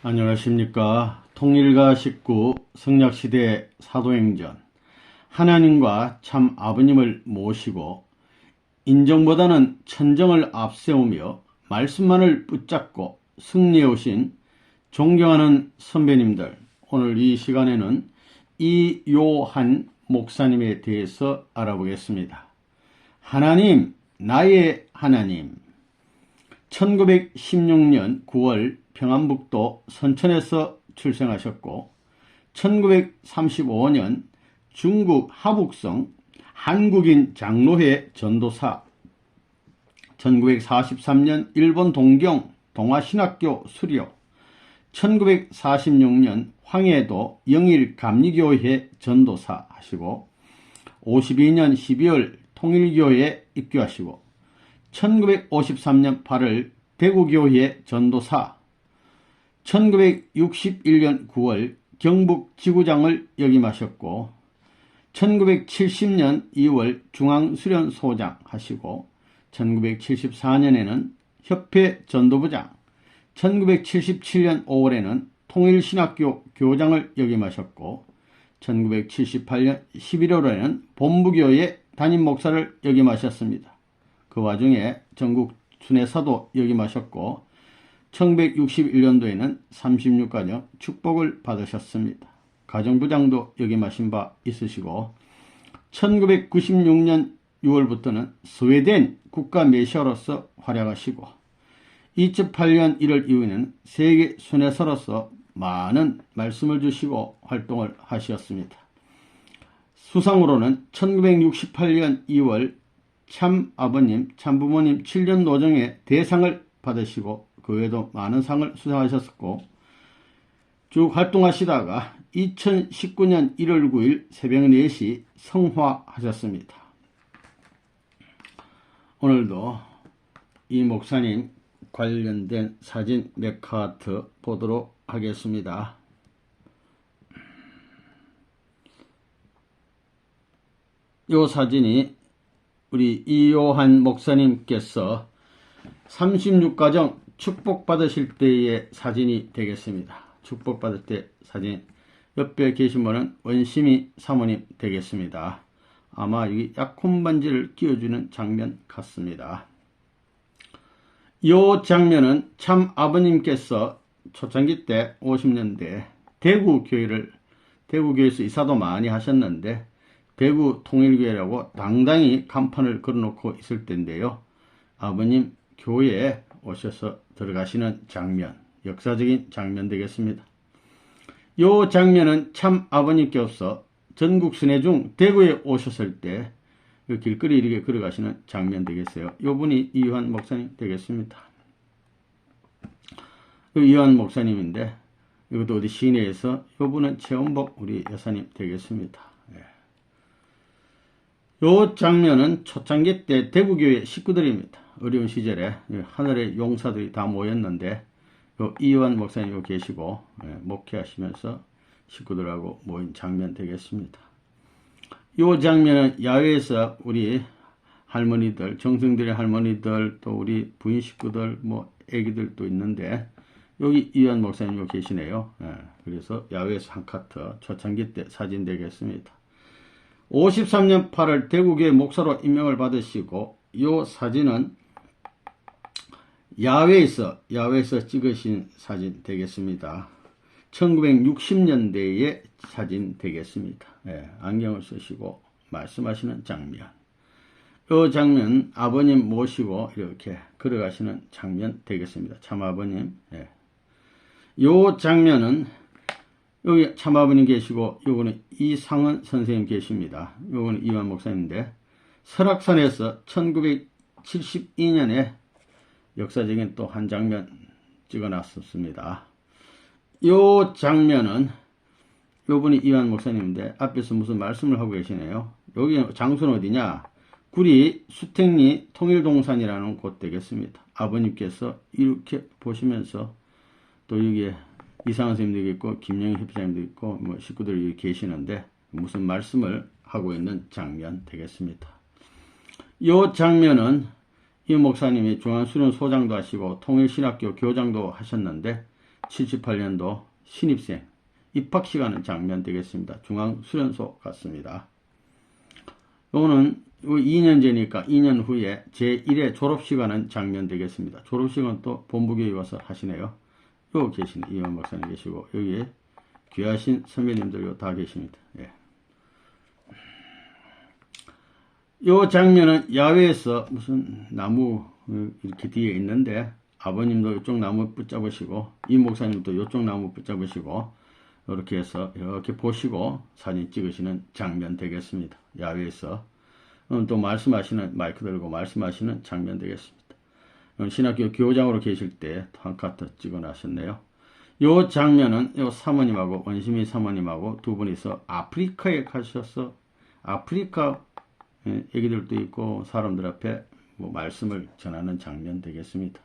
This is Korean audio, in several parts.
안녕하십니까. 통일가 19 성약시대 사도행전. 하나님과 참 아버님을 모시고 인정보다는 천정을 앞세우며 말씀만을 붙잡고 승리해 오신 존경하는 선배님들, 오늘 이 시간에는 이요한 목사님에 대해서 알아보겠습니다. 하나님, 나의 하나님. 1916년 9월 평안북도 선천에서 출생하셨고 1935년 중국 하북성 한국인 장로회 전도사, 1943년 일본 동경 동아신학교 수료, 1946년 황해도 영일감리교회 전도사 하시고 52년 12월 통일교회에 입교하시고 1953년 8월 대구교회 전도사, 1961년 9월 경북지구장을 역임하셨고 1970년 2월 중앙수련소장 하시고 1974년에는 협회 전도부장, 1977년 5월에는 통일신학교 교장을 역임하셨고 1978년 11월에는 본부교회 담임목사를 역임하셨습니다. 그 와중에 전국 순회사도 역임하셨고 1961년도에는 36가정 축복을 받으셨습니다. 가정부장도 역임하신 바 있으시고 1996년 6월부터는 스웨덴 국가메시아로서 활약하시고 2008년 1월 이후에는 세계 순회사로서 많은 말씀을 주시고 활동을 하셨습니다. 수상으로는 1968년 2월 참 아버님, 참부모님 7년 노정의 대상을 받으시고 그 외에도 많은 상을 수상하셨고 쭉 활동하시다가 2019년 1월 9일 새벽 4시 성화하셨습니다. 오늘도 이 목사님 관련된 사진 몇 카트 보도록 하겠습니다. 이 사진이 우리 이요한 목사님께서 36가정 축복받으실 때의 사진이 되겠습니다. 축복받을 때 사진. 옆에 계신 분은 원심이 사모님 되겠습니다. 아마 여기 약혼 반지를 끼워주는 장면 같습니다. 이 장면은 참 아버님께서 초창기 때 50년대 대구교회에서 이사도 많이 하셨는데 대구 통일교회라고 당당히 간판을 걸어놓고 있을 때인데요. 아버님 교회에 오셔서 들어가시는 장면, 역사적인 장면 되겠습니다. 이 장면은 참 아버님께서 전국 순회 중 대구에 오셨을 때 길거리 이렇게 걸어가시는 장면 되겠어요. 이 분이 이요한 목사님 되겠습니다. 이요한 목사님인데 이것도 어디 시내에서 이 분은 최원복 우리 여사님 되겠습니다. 이 장면은 초창기 때 대구교회 식구들입니다. 어려운 시절에 하늘의 용사들이 다 모였는데 이요한 목사님 계시고 목회하시면서 식구들하고 모인 장면 되겠습니다. 이 장면은 야외에서 우리 할머니들, 정성들의 할머니들, 또 우리 부인 식구들, 애기들도 있는데 여기 이요한 목사님 계시네요. 그래서 야외에서 한 카트 초창기 때 사진 되겠습니다. 53년 8월 대구교회 목사로 임명을 받으시고 이 사진은 야외에서 찍으신 사진 되겠습니다. 1960년대의 사진 되겠습니다. 안경을 쓰시고 말씀하시는 장면. 이 장면 아버님 모시고 이렇게 걸어가시는 장면 되겠습니다. 참아버님. 이 장면은 여기 참아버님 계시고 요거는 이상은 선생님 계십니다. 요거는 이요한 목사님인데 설악산에서 1972년에 역사적인 또 한 장면 찍어놨었습니다. 요 장면은 요분이 이요한 목사님인데 앞에서 무슨 말씀을 하고 계시네요. 여기 장소는 어디냐? 구리 수택리 통일동산이라는 곳 되겠습니다. 아버님께서 이렇게 보시면서 또 여기에 이상한 선생님도 있고 김영희 협사님도 있고 식구들이 여기 계시는데 무슨 말씀을 하고 있는 장면 되겠습니다. 이 장면은 이 목사님이 중앙수련 소장도 하시고 통일신학교 교장도 하셨는데 78년도 신입생 입학시가는 장면 되겠습니다. 중앙수련소 같습니다. 요거는 2년제니까 2년 후에 제1회 졸업시간은 장면 되겠습니다. 졸업시간 또 본부교육 와서 하시네요. 요 계시는 이원 박사님 계시고 여기에 귀하신 선배님들 다 계십니다. 예. 요 장면은 야외에서 무슨 나무 이렇게 뒤에 있는데 아버님도 이쪽 나무 붙잡으시고 이 목사님도 이쪽 나무 붙잡으시고 이렇게 해서 이렇게 보시고 사진 찍으시는 장면 되겠습니다. 야외에서 또 말씀하시는 마이크 들고 말씀하시는 장면 되겠습니다. 신학교 교장으로 계실 때 한 카트 찍어 놨었네요. 요 장면은 요 사모님하고 원시미 사모님하고 두 분이서 아프리카에 가셔서 아프리카 애기들도 있고 사람들 앞에 뭐 말씀을 전하는 장면 되겠습니다.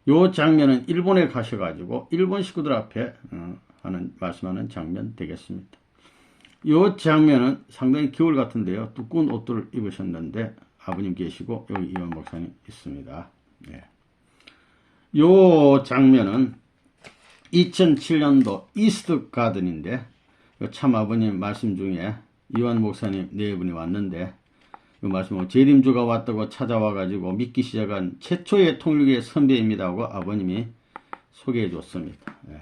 요 장면은 일본에 가셔가지고 일본 식구들 앞에 말씀하는 장면 되겠습니다. 요 장면은 상당히 겨울 같은데요. 두꺼운 옷들을 입으셨는데 아버님 계시고 여기 이원 목사님 있습니다. 예. 요 장면은 2007년도 이스트 가든인데 참 아버님 말씀 중에 이완 목사님 네 분이 왔는데 이 말씀은 재림주가 왔다고 찾아와가지고 믿기 시작한 최초의 통일교의 선배입니다 하고 아버님이 소개해 줬습니다. 예.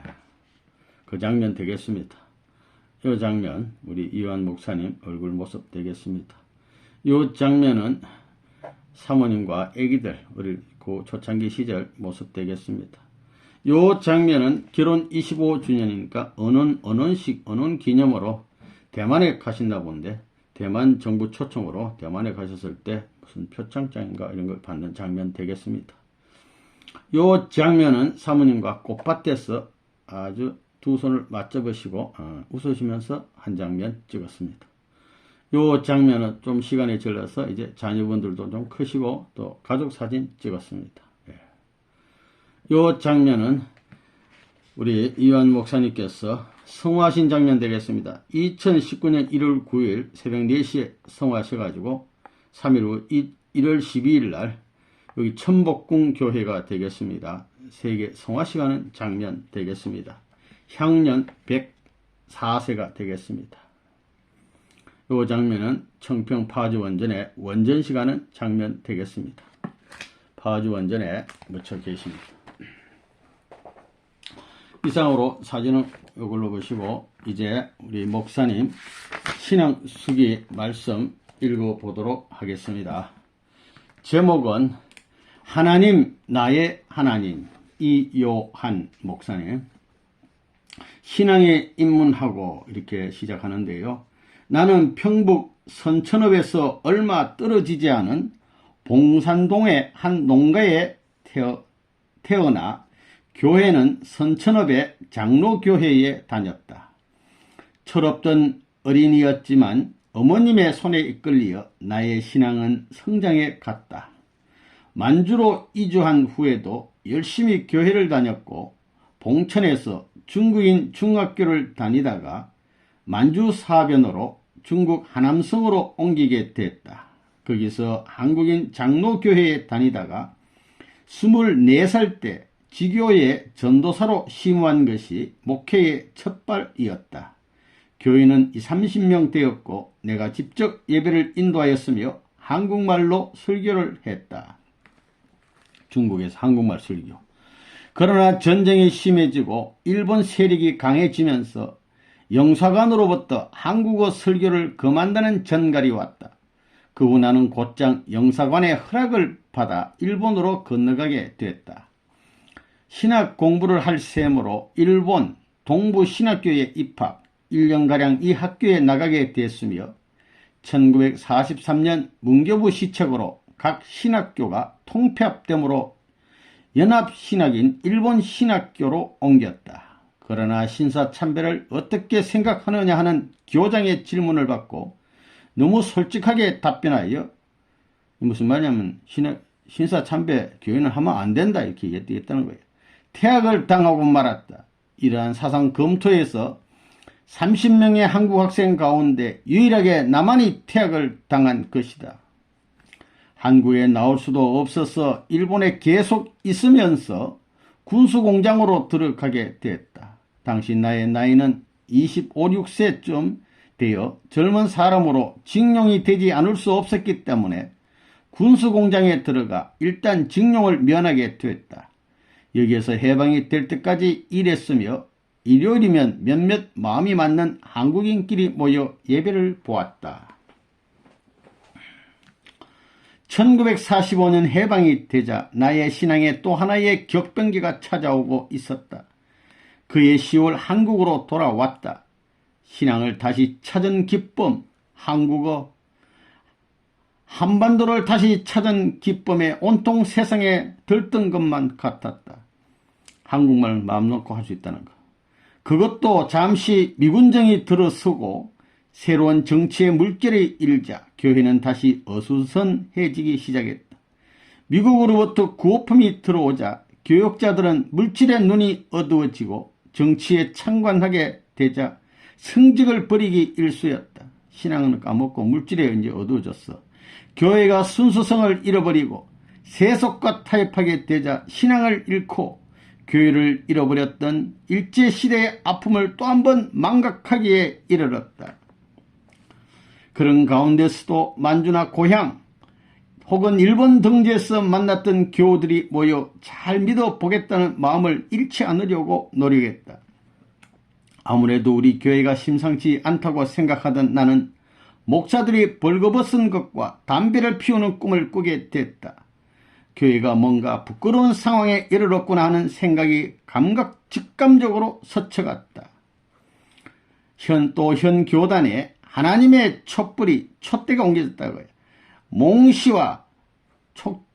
그 장면 되겠습니다. 이 장면 우리 이완 목사님 얼굴 모습 되겠습니다. 이 장면은 사모님과 아기들 우리 그 초창기 시절 모습 되겠습니다. 이 장면은 결혼 25주년이니까 언원 기념으로 대만에 가신다 본데 대만 정부 초청으로 대만에 가셨을 때 무슨 표창장인가 이런 걸 받는 장면 되겠습니다. 이 장면은 사모님과 꽃밭에서 아주 두 손을 맞잡으시고 웃으시면서 한 장면 찍었습니다. 이 장면은 좀 시간이 질러서 이제 자녀분들도 좀 크시고 또 가족 사진 찍었습니다. 이 장면은 우리 이완 목사님께서 성화하신 장면 되겠습니다. 2019년 1월 9일 새벽 4시에 성화하셔가지고 3일 후 1월 12일 날 여기 천복궁 교회가 되겠습니다. 세계 성화시가는 장면 되겠습니다. 향년 104세가 되겠습니다. 이 장면은 청평 파주원전에 원전시가는 장면 되겠습니다. 파주원전에 묻혀 계십니다. 이상으로 사진은 이걸로 보시고 이제 우리 목사님 신앙수기 말씀 읽어보도록 하겠습니다. 제목은 하나님 나의 하나님 이요한 목사님 신앙에 입문하고 이렇게 시작하는데요. 나는 평북 선천읍에서 얼마 떨어지지 않은 봉산동의 한 농가에 태어나 교회는 선천읍의 장로교회에 다녔다. 철없던 어린이였지만 어머님의 손에 이끌려 나의 신앙은 성장해 갔다. 만주로 이주한 후에도 열심히 교회를 다녔고 봉천에서 중국인 중학교를 다니다가 만주 사변으로 중국 하남성으로 옮기게 됐다. 거기서 한국인 장로교회에 다니다가 24살 때 지교에 전도사로 심우한 것이 목회의 첫발이었다. 교인은 30명 되었고 내가 직접 예배를 인도하였으며 한국말로 설교를 했다. 중국에서 한국말 설교. 그러나 전쟁이 심해지고 일본 세력이 강해지면서 영사관으로부터 한국어 설교를 금한다는 전갈이 왔다. 그 후 나는 곧장 영사관의 허락을 받아 일본으로 건너가게 됐다. 신학 공부를 할 셈으로 일본 동부신학교에 입학, 1년가량 이 학교에 나가게 됐으며 1943년 문교부 시책으로 각 신학교가 통폐합됨으로 연합신학인 일본신학교로 옮겼다. 그러나 신사참배를 어떻게 생각하느냐 하는 교장의 질문을 받고 너무 솔직하게 답변하여 무슨 말이냐면 신사참배 교회는 하면 안 된다 이렇게 얘기했다는 거예요. 퇴학을 당하고 말았다. 이러한 사상 검토에서 30명의 한국 학생 가운데 유일하게 나만이 퇴학을 당한 것이다. 한국에 나올 수도 없어서 일본에 계속 있으면서 군수공장으로 들어가게 되었다. 당시 나의 나이는 25, 6세쯤 되어 젊은 사람으로 징용이 되지 않을 수 없었기 때문에 군수공장에 들어가 일단 징용을 면하게 되었다. 여기에서 해방이 될 때까지 일했으며 일요일이면 몇몇 마음이 맞는 한국인끼리 모여 예배를 보았다. 1945년 해방이 되자 나의 신앙에 또 하나의 격변기가 찾아오고 있었다. 그해 10월 한국으로 돌아왔다. 신앙을 다시 찾은 기쁨, 한국어, 한반도를 다시 찾은 기쁨에 온통 세상에 들뜬 것만 같았다. 한국말 마음 놓고 할 수 있다는 것. 그것도 잠시 미군정이 들어서고 새로운 정치의 물결이 일자 교회는 다시 어수선해지기 시작했다. 미국으로부터 구호품이 들어오자 교역자들은 물질의 눈이 어두워지고 정치에 참관하게 되자 성직을 버리기 일쑤였다. 신앙은 까먹고 물질에 이제 어두워졌어. 교회가 순수성을 잃어버리고 세속과 타협하게 되자 신앙을 잃고 교회를 잃어버렸던 일제시대의 아픔을 또 한 번 망각하기에 이르렀다. 그런 가운데서도 만주나 고향 혹은 일본 등지에서 만났던 교우들이 모여 잘 믿어보겠다는 마음을 잃지 않으려고 노력했다. 아무래도 우리 교회가 심상치 않다고 생각하던 나는 목사들이 벌거벗은 것과 담배를 피우는 꿈을 꾸게 됐다. 교회가 뭔가 부끄러운 상황에 이르렀구나 하는 생각이 직감적으로 스쳐갔다. 현 교단에 하나님의 촛대가 옮겨졌다고 해요. 몽시와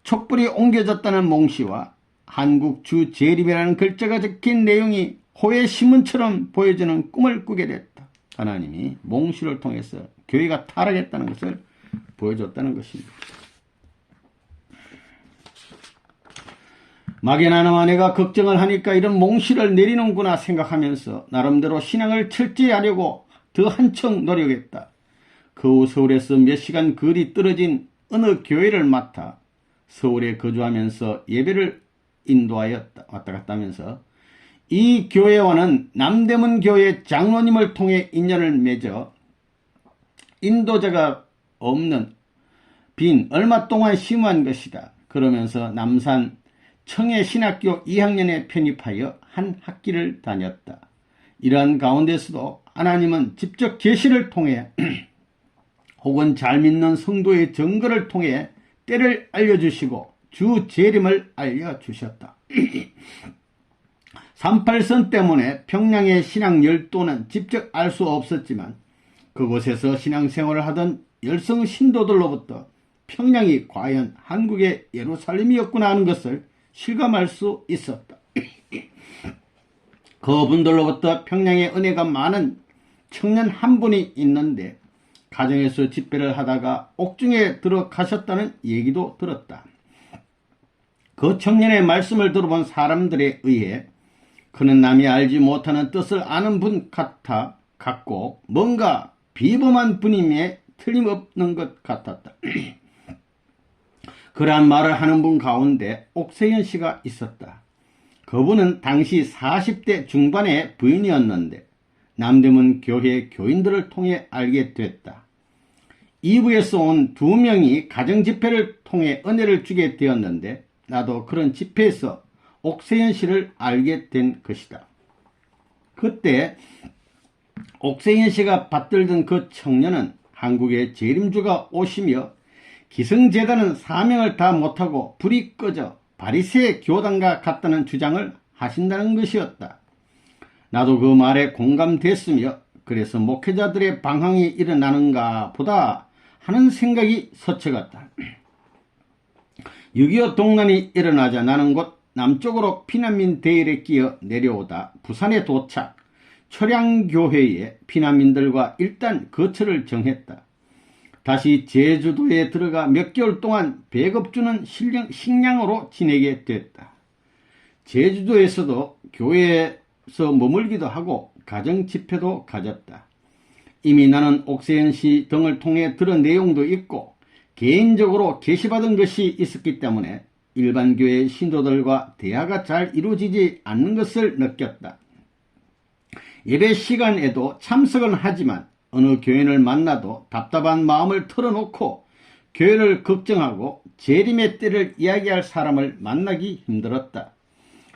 촛불이 옮겨졌다는 몽시와 한국 주 재림이라는 글자가 적힌 내용이 호의 신문처럼 보여지는 꿈을 꾸게 됐다. 하나님이 몽시를 통해서 교회가 타락했다는 것을 보여줬다는 것입니다. 막연하나마 내가 걱정을 하니까 이런 몽시를 내리는구나 생각하면서 나름대로 신앙을 철저히하려고 더 한층 노력했다. 그 후 서울에서 몇 시간 거리 떨어진 어느 교회를 맡아 서울에 거주하면서 예배를 인도하였다. 왔다 갔다 하면서 이 교회와는 남대문 교회 장로님을 통해 인연을 맺어 인도자가 없는 빈 얼마 동안 심한 것이다. 그러면서 남산 청해신학교 2학년에 편입하여 한 학기를 다녔다. 이러한 가운데서도 하나님은 직접 계시를 통해 혹은 잘 믿는 성도의 증거를 통해 때를 알려주시고 주 재림을 알려주셨다. 38선 때문에 평양의 신앙 열도는 직접 알 수 없었지만 그곳에서 신앙생활을 하던 열성 신도들로부터 평양이 과연 한국의 예루살렘이었구나 하는 것을 실감할 수 있었다. 그분들로부터 평양의 은혜가 많은 청년 한 분이 있는데 가정에서 집회를 하다가 옥중에 들어가셨다는 얘기도 들었다. 그 청년의 말씀을 들어본 사람들에 의해 그는 남이 알지 못하는 뜻을 아는 분 같고 뭔가 비범한 분임에 틀림없는 것 같았다. 그러한 말을 하는 분 가운데 옥세현 씨가 있었다. 그분은 당시 40대 중반의 부인이었는데 남대문 교회 교인들을 통해 알게 됐다. 이부에서 온 2명이 가정집회를 통해 은혜를 주게 되었는데 나도 그런 집회에서 옥세현 씨를 알게 된 것이다. 그때 옥세현 씨가 받들던 그 청년은 한국의 재림주가 오시며 기성재단은 사명을 다 못하고 불이 꺼져 바리새 교단과 같다는 주장을 하신다는 것이었다. 나도 그 말에 공감됐으며 그래서 목회자들의 방황이 일어나는가 보다 하는 생각이 스쳐갔다. 6.25 동란이 일어나자 나는 곧 남쪽으로 피난민 대열에 끼어 내려오다 부산에 도착, 초량교회에 피난민들과 일단 거처를 정했다. 다시 제주도에 들어가 몇 개월 동안 배급주는 식량으로 지내게 됐다. 제주도에서도 교회에서 머물기도 하고 가정집회도 가졌다. 이미 나는 옥세현 씨 등을 통해 들은 내용도 있고 개인적으로 계시받은 것이 있었기 때문에 일반 교회의 신도들과 대화가 잘 이루어지지 않는 것을 느꼈다. 예배 시간에도 참석은 하지만 어느 교인을 만나도 답답한 마음을 털어놓고 교회를 걱정하고 재림의 때를 이야기할 사람을 만나기 힘들었다.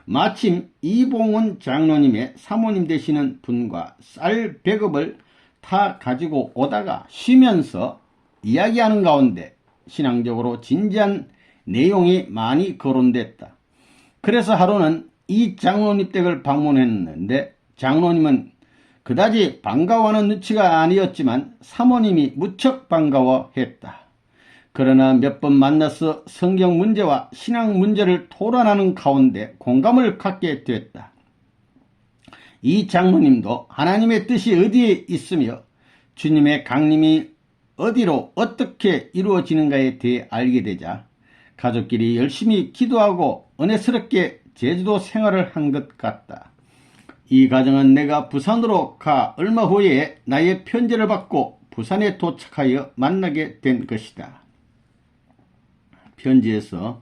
마침 이봉훈 장로님의 사모님 되시는 분과 쌀 100업을 다 가지고 오다가 쉬면서 이야기하는 가운데 신앙적으로 진지한 내용이 많이 거론됐다. 그래서 하루는 이 장로님 댁을 방문했는데 장로님은 그다지 반가워하는 눈치가 아니었지만 사모님이 무척 반가워했다. 그러나 몇 번 만나서 성경 문제와 신앙 문제를 토론하는 가운데 공감을 갖게 됐다. 이 장로님도 하나님의 뜻이 어디에 있으며 주님의 강림이 어디로 어떻게 이루어지는가에 대해 알게 되자 가족끼리 열심히 기도하고 은혜스럽게 제주도 생활을 한 것 같다. 이 과정은 내가 부산으로 가 얼마 후에 나의 편지를 받고 부산에 도착하여 만나게 된 것이다. 편지에서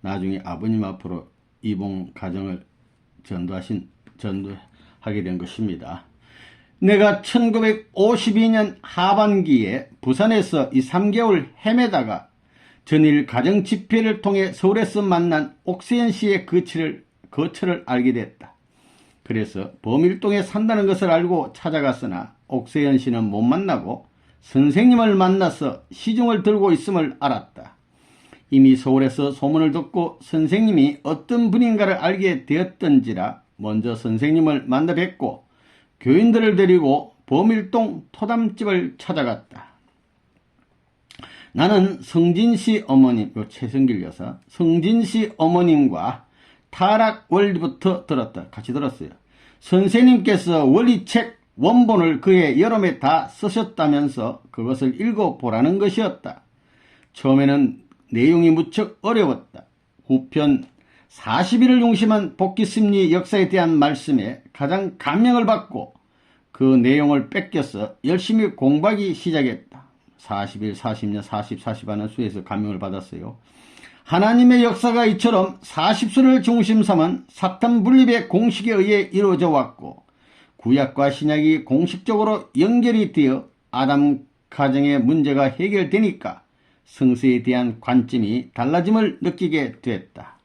나중에 아버님 앞으로 이봉 가정을 전도하게 된 것입니다. 내가 1952년 하반기에 부산에서 3개월 헤매다가 전일 가정 집회를 통해 서울에서 만난 옥세현 씨의 거처를 알게 됐다. 그래서 범일동에 산다는 것을 알고 찾아갔으나 옥세현 씨는 못 만나고 선생님을 만나서 시중을 들고 있음을 알았다. 이미 서울에서 소문을 듣고 선생님이 어떤 분인가를 알게 되었던지라 먼저 선생님을 만나 뵙고 교인들을 데리고 범일동 토담집을 찾아갔다. 나는 성진씨 어머님, 최성길 여사, 성진씨 어머님과 타락 원리부터 들었다. 같이 들었어요. 선생님께서 원리책 원본을 그의 여름에 다 쓰셨다면서 그것을 읽어보라는 것이었다. 처음에는 내용이 무척 어려웠다. 후편 40일을 중심한 복귀심리 역사에 대한 말씀에 가장 감명을 받고 그 내용을 뺏겨서 열심히 공부하기 시작했다. 40일, 40년, 40하는 수에서 감명을 받았어요. 하나님의 역사가 이처럼 40수를 중심 삼은 사탄 분립의 공식에 의해 이루어져 왔고 구약과 신약이 공식적으로 연결이 되어 아담 가정의 문제가 해결되니까 성서에 대한 관점이 달라짐을 느끼게 됐다.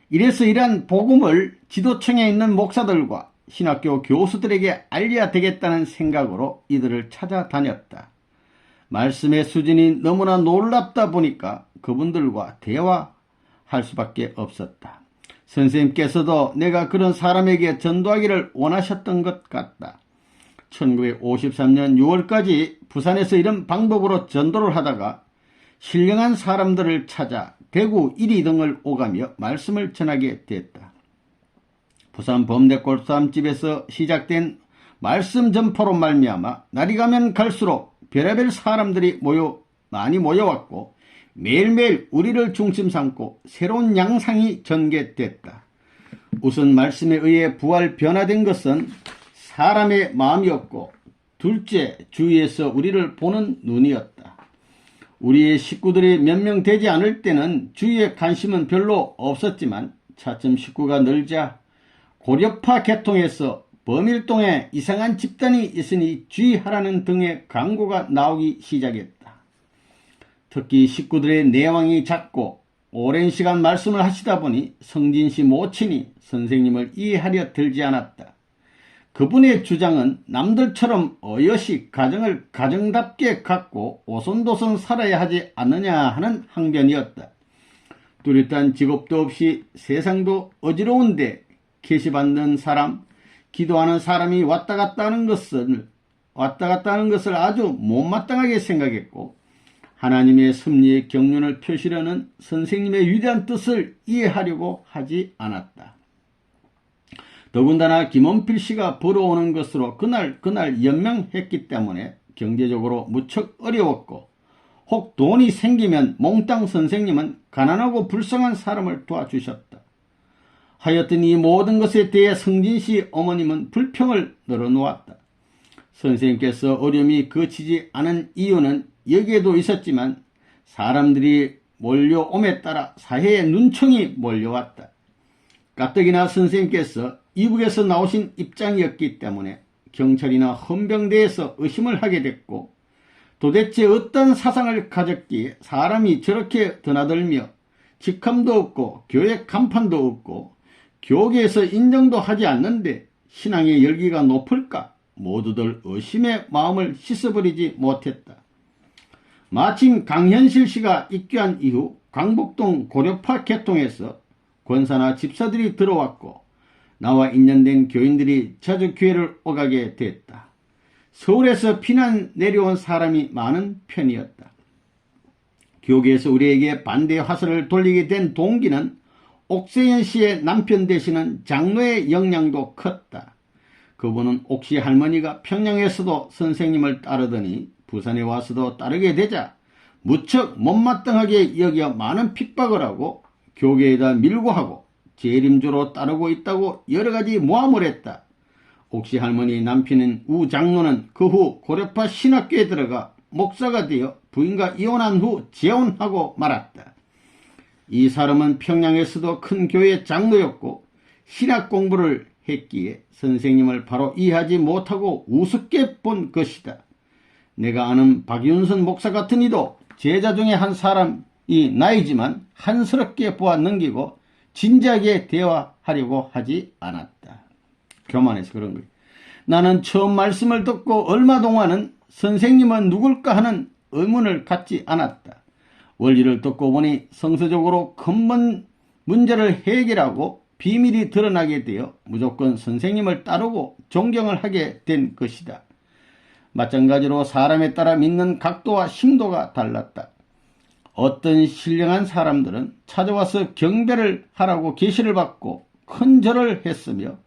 이래서 이러한 복음을 지도층에 있는 목사들과 신학교 교수들에게 알려야 되겠다는 생각으로 이들을 찾아다녔다. 말씀의 수준이 너무나 놀랍다 보니까 그분들과 대화할 수밖에 없었다. 선생님께서도 내가 그런 사람에게 전도하기를 원하셨던 것 같다. 1953년 6월까지 부산에서 이런 방법으로 전도를 하다가 신령한 사람들을 찾아 대구 1위 등을 오가며 말씀을 전하게 됐다. 부산 범대골쌈집에서 시작된 말씀 전파로 말미암아 날이 가면 갈수록 별의별 사람들이 많이 모여왔고 매일매일 우리를 중심 삼고 새로운 양상이 전개됐다. 우선 말씀에 의해 부활 변화된 것은 사람의 마음이었고 둘째 주위에서 우리를 보는 눈이었다. 우리의 식구들이 몇 명 되지 않을 때는 주위에 관심은 별로 없었지만 차츰 식구가 늘자 고려파 계통에서 범일동에 이상한 집단이 있으니 주의하라는 등의 광고가 나오기 시작했다. 특히 식구들의 내왕이 작고 오랜 시간 말씀을 하시다 보니 성진씨 모친이 선생님을 이해하려 들지 않았다. 그분의 주장은 남들처럼 어여시 가정을 가정답게 갖고 오손도손 살아야 하지 않느냐 하는 항변이었다. 뚜렷한 직업도 없이 세상도 어지러운데 계시받는 사람, 기도하는 사람이 왔다 갔다 하는 것을 아주 못마땅하게 생각했고 하나님의 섭리의 경륜을 펴시려는 선생님의 위대한 뜻을 이해하려고 하지 않았다. 더군다나 김원필 씨가 벌어오는 것으로 그날 연명했기 때문에 경제적으로 무척 어려웠고 혹 돈이 생기면 몽땅 선생님은 가난하고 불쌍한 사람을 도와주셨다. 하여튼 이 모든 것에 대해 성진씨 어머님은 불평을 늘어놓았다. 선생님께서 어려움이 그치지 않은 이유는 여기에도 있었지만 사람들이 몰려옴에 따라 사회의 눈총이 몰려왔다. 가뜩이나 선생님께서 이북에서 나오신 입장이었기 때문에 경찰이나 헌병대에서 의심을 하게 됐고, 도대체 어떤 사상을 가졌기에 사람이 저렇게 드나들며 직함도 없고 교회 간판도 없고 교계에서 인정도 하지 않는데 신앙의 열기가 높을까? 모두들 의심의 마음을 씻어버리지 못했다. 마침 강현실 씨가 입교한 이후 광복동 고려파 개통에서 권사나 집사들이 들어왔고 나와 인연된 교인들이 자주 교회를 오가게 됐다. 서울에서 피난 내려온 사람이 많은 편이었다. 교계에서 우리에게 반대 화살을 돌리게 된 동기는 옥세현 씨의 남편 되시는 장로의 영향도 컸다. 그분은 옥씨 할머니가 평양에서도 선생님을 따르더니 부산에 와서도 따르게 되자 무척 못마땅하게 여겨 많은 핍박을 하고 교계에다 밀고 하고 재림조로 따르고 있다고 여러가지 모함을 했다. 옥씨 할머니 남편인 우 장로는 그 후 고려파 신학교에 들어가 목사가 되어 부인과 이혼한 후 재혼하고 말았다. 이 사람은 평양에서도 큰 교회 장로였고 신학 공부를 했기에 선생님을 바로 이해하지 못하고 우습게 본 것이다. 내가 아는 박윤선 목사 같은 이도 제자 중에 한 사람이 나이지만 한스럽게 보아 넘기고 진지하게 대화하려고 하지 않았다. 교만해서 그런 거예요. 나는 처음 말씀을 듣고 얼마 동안은 선생님은 누굴까 하는 의문을 갖지 않았다. 원리를 듣고 보니 성서적으로 근본 문제를 해결하고 비밀이 드러나게 되어 무조건 선생님을 따르고 존경을 하게 된 것이다. 마찬가지로 사람에 따라 믿는 각도와 심도가 달랐다. 어떤 신령한 사람들은 찾아와서 경배를 하라고 계시를 받고 큰 절을 했으며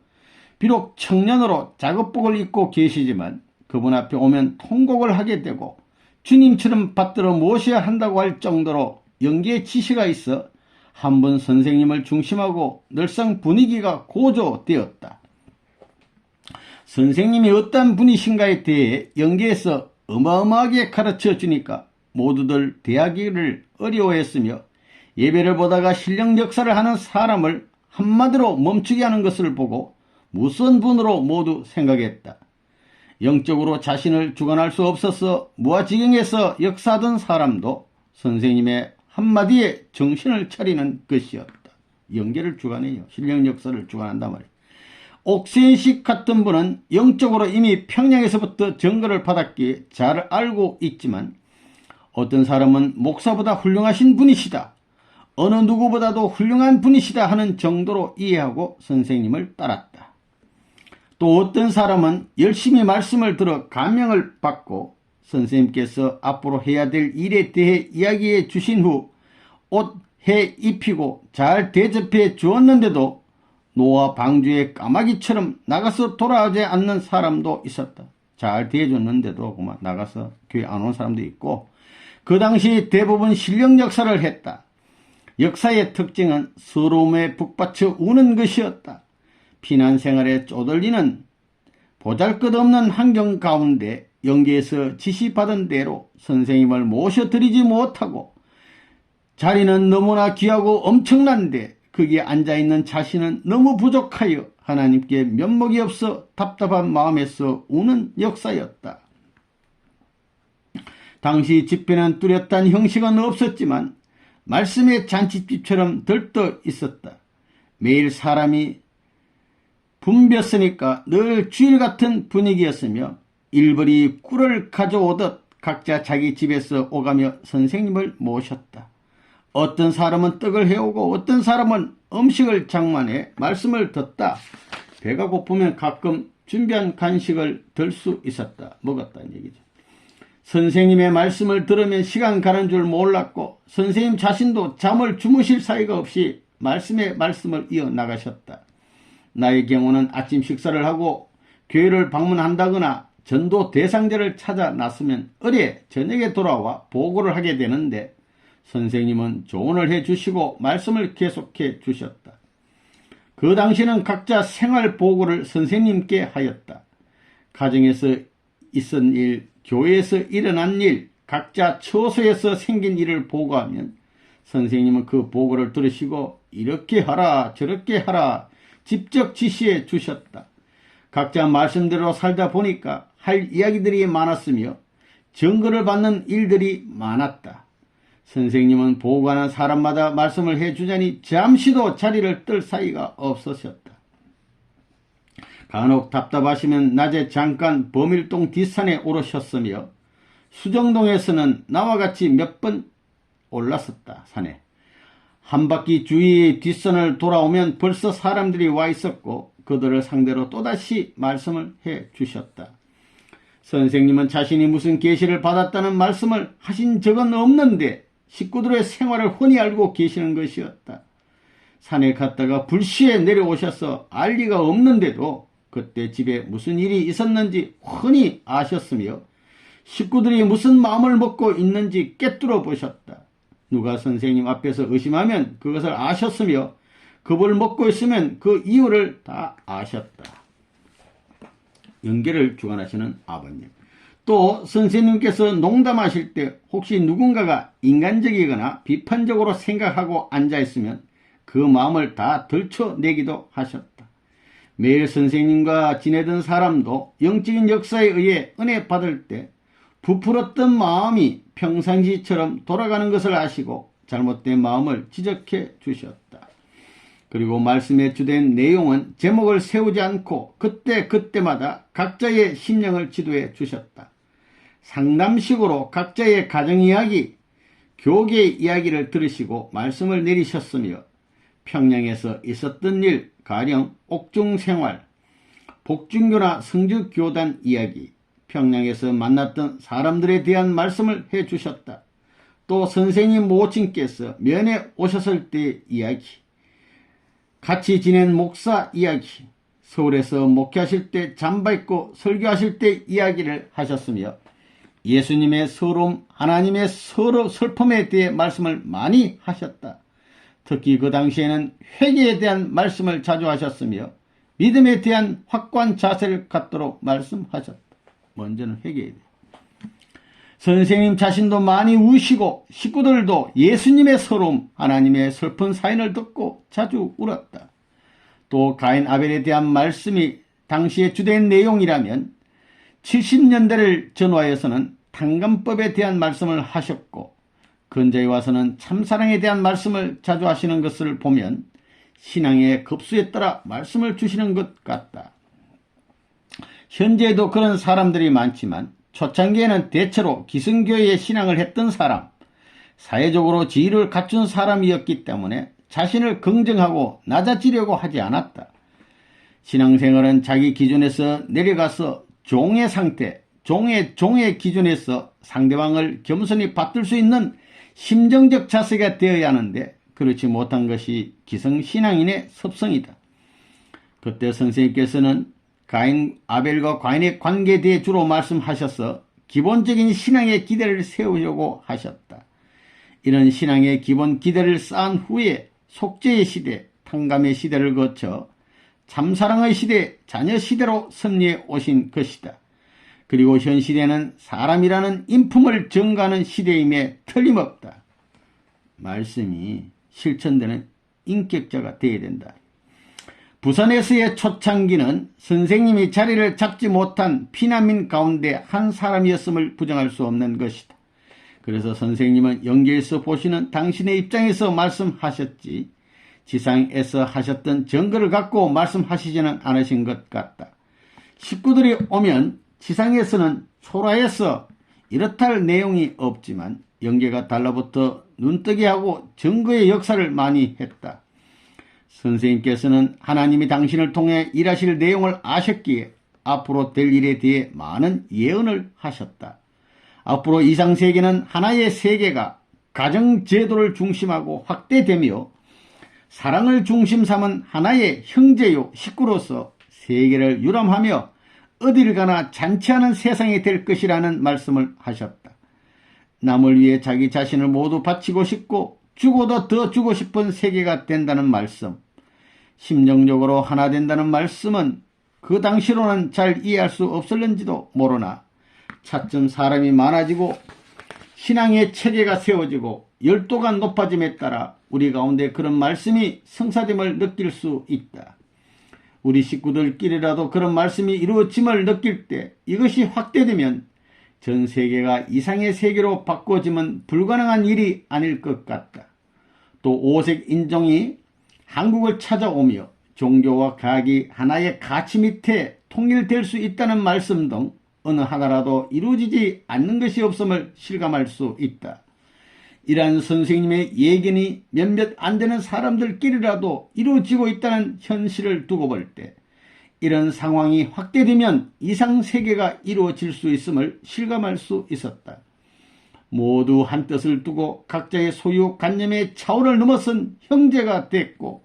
비록 청년으로 작업복을 입고 계시지만 그분 앞에 오면 통곡을 하게 되고 주님처럼 받들어 모셔야 한다고 할 정도로 연기의 지시가 있어 한 번 선생님을 중심하고 늘상 분위기가 고조되었다. 선생님이 어떤 분이신가에 대해 연계에서 어마어마하게 가르쳐 주니까 모두들 대하기를 어려워했으며 예배를 보다가 신령 역사를 하는 사람을 한마디로 멈추게 하는 것을 보고 무서운 분으로 모두 생각했다. 영적으로 자신을 주관할 수 없어서 무아지경에서 역사하던 사람도 선생님의 한마디에 정신을 차리는 것이었다. 영계를 주관해요. 신령 역사를 주관한단 말이에요. 옥세식 같은 분은 영적으로 이미 평양에서부터 증거를 받았기에 잘 알고 있지만 어떤 사람은 목사보다 훌륭하신 분이시다, 어느 누구보다도 훌륭한 분이시다 하는 정도로 이해하고 선생님을 따랐다. 또 어떤 사람은 열심히 말씀을 들어 감명을 받고 선생님께서 앞으로 해야 될 일에 대해 이야기해 주신 후 옷 해 입히고 잘 대접해 주었는데도 노아 방주의 까마귀처럼 나가서 돌아오지 않는 사람도 있었다. 잘 대해줬는데도 그만 나가서 교회 안 온 사람도 있고, 그 당시 대부분 신령 역사를 했다. 역사의 특징은 서러움에 북받쳐 우는 것이었다. 피난생활에 쪼들리는 보잘것없는 환경 가운데 영계에서 지시받은 대로 선생님을 모셔드리지 못하고 자리는 너무나 귀하고 엄청난데 거기에 앉아있는 자신은 너무 부족하여 하나님께 면목이 없어 답답한 마음에서 우는 역사였다. 당시 집회는 뚜렷한 형식은 없었지만 말씀의 잔치집처럼 들떠 있었다. 매일 사람이 붐볐으니까 늘 주일 같은 분위기였으며 일벌이 꿀을 가져오듯 각자 자기 집에서 오가며 선생님을 모셨다. 어떤 사람은 떡을 해오고 어떤 사람은 음식을 장만해 말씀을 듣다. 배가 고프면 가끔 준비한 간식을 들 수 있었다. 먹었다는 얘기죠. 선생님의 말씀을 들으면 시간 가는 줄 몰랐고 선생님 자신도 잠을 주무실 사이가 없이 말씀을 이어나가셨다. 나의 경우는 아침 식사를 하고 교회를 방문한다거나 전도 대상자를 찾아 나서면 어뢰 저녁에 돌아와 보고를 하게 되는데 선생님은 조언을 해주시고 말씀을 계속해 주셨다. 그 당시는 각자 생활 보고를 선생님께 하였다. 가정에서 있은 일, 교회에서 일어난 일, 각자 처소에서 생긴 일을 보고하면 선생님은 그 보고를 들으시고 이렇게 하라 저렇게 하라 직접 지시해 주셨다. 각자 말씀대로 살다 보니까 할 이야기들이 많았으며 증거를 받는 일들이 많았다. 선생님은 보고하는 사람마다 말씀을 해주자니 잠시도 자리를 뜰 사이가 없으셨다. 간혹 답답하시면 낮에 잠깐 범일동 뒷산에 오르셨으며 수정동에서는 나와 같이 몇 번 올랐었다. 산에. 한 바퀴 주위의 뒷산을 돌아오면 벌써 사람들이 와 있었고 그들을 상대로 또다시 말씀을 해 주셨다. 선생님은 자신이 무슨 계시를 받았다는 말씀을 하신 적은 없는데 식구들의 생활을 훤히 알고 계시는 것이었다. 산에 갔다가 불시에 내려오셔서 알 리가 없는데도 그때 집에 무슨 일이 있었는지 훤히 아셨으며 식구들이 무슨 마음을 먹고 있는지 꿰뚫어 보셨다. 누가 선생님 앞에서 의심하면 그것을 아셨으며 겁을 먹고 있으면 그 이유를 다 아셨다. 연계를 주관하시는 아버님. 또 선생님께서 농담하실 때 혹시 누군가가 인간적이거나 비판적으로 생각하고 앉아있으면 그 마음을 다 들춰내기도 하셨다. 매일 선생님과 지내던 사람도 영적인 역사에 의해 은혜 받을 때 부풀었던 마음이 평상시처럼 돌아가는 것을 아시고 잘못된 마음을 지적해 주셨다. 그리고 말씀에 주된 내용은 제목을 세우지 않고 그때마다 각자의 심령을 지도해 주셨다. 상담식으로 각자의 가정이야기, 교계 이야기를 들으시고 말씀을 내리셨으며 평양에서 있었던 일, 가령 옥중생활, 복중교나 성주교단 이야기, 평양에서 만났던 사람들에 대한 말씀을 해주셨다. 또 선생님 모친께서 면회 오셨을 때 이야기, 같이 지낸 목사 이야기, 서울에서 목회하실 때 잠바 입고 설교하실 때 이야기를 하셨으며 예수님의 서러움, 하나님의 슬픔에 대해 말씀을 많이 하셨다. 특히 그 당시에는 회개에 대한 말씀을 자주 하셨으며 믿음에 대한 확고한 자세를 갖도록 말씀하셨다. 먼저는 회개에 대해. 선생님 자신도 많이 우시고 식구들도 예수님의 서러움, 하나님의 슬픈 사연을 듣고 자주 울었다. 또 가인 아벨에 대한 말씀이 당시의 주된 내용이라면 70년대를 전후하여서는 탕감법에 대한 말씀을 하셨고 근자에 와서는 참사랑에 대한 말씀을 자주 하시는 것을 보면 신앙의 급수에 따라 말씀을 주시는 것 같다. 현재에도 그런 사람들이 많지만 초창기에는 대체로 기성교회의 신앙을 했던 사람, 사회적으로 지위를 갖춘 사람이었기 때문에 자신을 긍정하고 낮아지려고 하지 않았다. 신앙생활은 자기 기준에서 내려가서 종의 상태, 종의 기준에서 상대방을 겸손히 받들 수 있는 심정적 자세가 되어야 하는데 그렇지 못한 것이 기성신앙인의 습성이다. 그때 선생님께서는 가인, 아벨과 과인의 관계에 대해 주로 말씀하셔서 기본적인 신앙의 기대를 세우려고 하셨다. 이런 신앙의 기본 기대를 쌓은 후에 속죄의 시대, 탕감의 시대를 거쳐 참사랑의 시대, 자녀 시대로 섭리해 오신 것이다. 그리고 현 시대는 사람이라는 인품을 증가하는 시대임에 틀림없다. 말씀이 실천되는 인격자가 되어야 된다. 부산에서의 초창기는 선생님이 자리를 잡지 못한 피난민 가운데 한 사람이었음을 부정할 수 없는 것이다. 그래서 선생님은 영계에서 보시는 당신의 입장에서 말씀하셨지 지상에서 하셨던 증거를 갖고 말씀하시지는 않으신 것 같다. 식구들이 오면 지상에서는 초라해서 이렇다 할 내용이 없지만 영계가 달라붙어 눈뜨게 하고 증거의 역사를 많이 했다. 선생님께서는 하나님이 당신을 통해 일하실 내용을 아셨기에 앞으로 될 일에 대해 많은 예언을 하셨다. 앞으로 이상세계는 하나의 세계가 가정제도를 중심하고 확대되며 사랑을 중심 삼은 하나의 형제요 식구로서 세계를 유람하며 어딜 가나 잔치하는 세상이 될 것이라는 말씀을 하셨다. 남을 위해 자기 자신을 모두 바치고 싶고 주고도 더 주고 싶은 세계가 된다는 말씀, 심정적으로 하나 된다는 말씀은 그 당시로는 잘 이해할 수 없을는지도 모르나 차츰 사람이 많아지고 신앙의 체계가 세워지고 열도가 높아짐에 따라 우리 가운데 그런 말씀이 성사됨을 느낄 수 있다. 우리 식구들끼리라도 그런 말씀이 이루어짐을 느낄 때 이것이 확대되면 전 세계가 이상의 세계로 바꿔지면 불가능한 일이 아닐 것 같다. 또 오색 인종이 한국을 찾아오며 종교와 과학이 하나의 가치 밑에 통일될 수 있다는 말씀 등 어느 하나라도 이루어지지 않는 것이 없음을 실감할 수 있다. 이러한 선생님의 예견이 몇몇 안 되는 사람들끼리라도 이루어지고 있다는 현실을 두고 볼 때 이런 상황이 확대되면 이상세계가 이루어질 수 있음을 실감할 수 있었다. 모두 한 뜻을 두고 각자의 소유 관념의 차원을 넘어선 형제가 됐고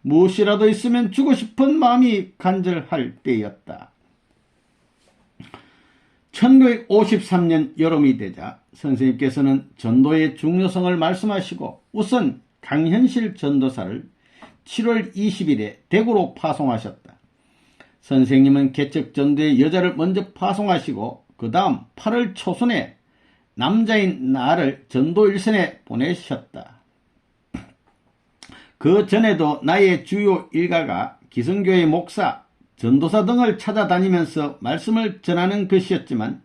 무엇이라도 있으면 주고 싶은 마음이 간절할 때였다. 1953년 여름이 되자 선생님께서는 전도의 중요성을 말씀하시고 우선 강현실 전도사를 7월 20일에 대구로 파송하셨다. 선생님은 개척 전도의 여자를 먼저 파송하시고 그 다음 8월 초순에 남자인 나를 전도 일선에 보내셨다. 그 전에도 나의 주요 일가가 기성교회 목사, 전도사 등을 찾아다니면서 말씀을 전하는 것이었지만